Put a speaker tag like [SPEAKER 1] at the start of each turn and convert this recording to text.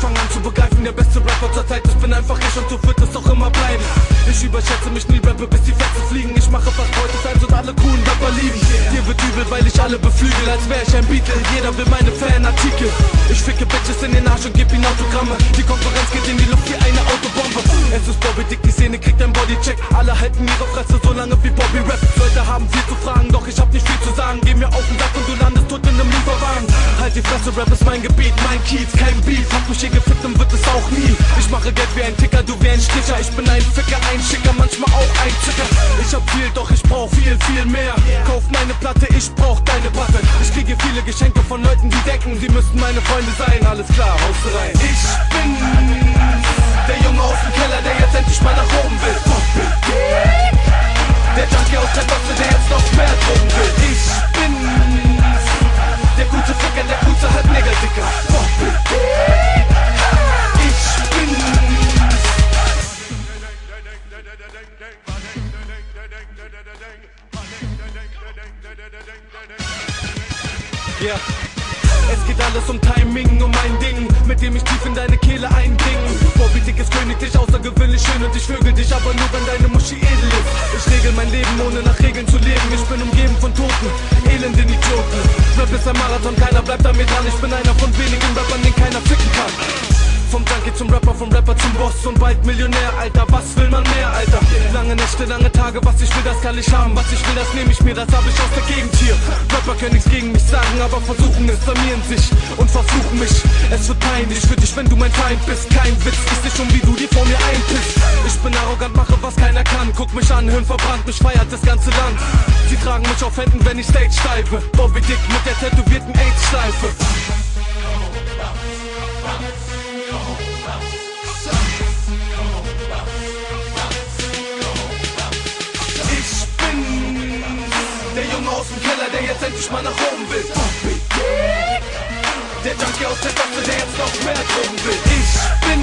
[SPEAKER 1] Fang an zu begreifen, der beste Rapper zur Zeit. Ich bin einfach ich und so wird es auch immer bleiben. Ich überschätze mich nie, rappe bis die Fetze fliegen. Ich mache fast heute Fans und alle coolen Rapper lieben. Dir wird übel, weil ich alle beflügel, als wär ich ein Beatle. Jeder will meine Fanartikel. Ich ficke Bitches in den Arsch und geb ihnen Autogramme. Die Konkurrenz geht in die Luft wie eine Autobombe. Es ist Bobby Dick, die Szene kriegt ein Bodycheck. Alle halten ihre Fresse so lange wie Bobby Rap. Leute haben viel zu fragen, doch ich hab nicht viel zu sagen. Geh mir auf den Sack und du landest tot in einem Lieferwagen. Halt die Fresse, Rap ist mein Gebiet, mein Kiez, kein Beat. Hab mich hier gefickt und wird es auch nie. Ich mache Geld wie ein Ticker, du wie ein Stricher. Ich bin ein Ficker, ein Schicker, manchmal auch ein Zicker. Ich hab viel, doch ich brauch viel, viel mehr. Kauf meine Platte, ich brauch deine Platte. Ich kriege viele Geschenke von Leuten, die denken, sie müssten meine Freunde sein. Alles klar, haust rein. Ich bin der Junge aus dem Keller, der jetzt endlich mal nach oben will. Der Junkie aus der Boxe, der jetzt noch mehr Drogen will. Ich bin der gute Ficker, der gute Halbneger-Dicker. Ich bin ja. Es geht alles um Timing, um ein Ding, mit dem ich tief in deine Kehle eindringe. Bobby Dick ist königlich, außergewöhnlich schön und ich vögel dich, aber nur wenn deine Muschi edel ist. Ich regel mein Leben, ohne nach Regeln zu leben. Ich bin umgeben von Toten, elenden Idioten. Rap ist ein Marathon, keiner bleibt an mir dran. Ich bin einer von wenigen Rappern, den keiner ficken kann. Vom Junkie zum Rapper, vom Rapper zum Boss und bald Millionär, Alter, was will man mehr, Alter? Lange Nächte, lange Tage, was ich will, das kann ich haben. Was ich will, das nehme ich mir, das hab ich aus der Gegend hier. Rapper können nichts gegen mich sagen, aber versuchen es, blamieren sich und verfluchen mich. Es wird peinlich für dich, wenn du mein Feind bist. Kein Witz, ich seh schon, wie du dir vor mir einpisst. Ich bin arrogant, mache was keiner kann. Guck mich an, Hirn verbrannt, mich feiert das ganze Land. Sie tragen mich auf Händen, wenn ich Stage steife. Bobby Dick mit der tätowierten AIDS-Schleife. Ich bin der Junge aus dem Keller, der jetzt endlich mal nach oben will. Der Junkie aus der Boxe, der jetzt noch mehr Drogen will. Ich bin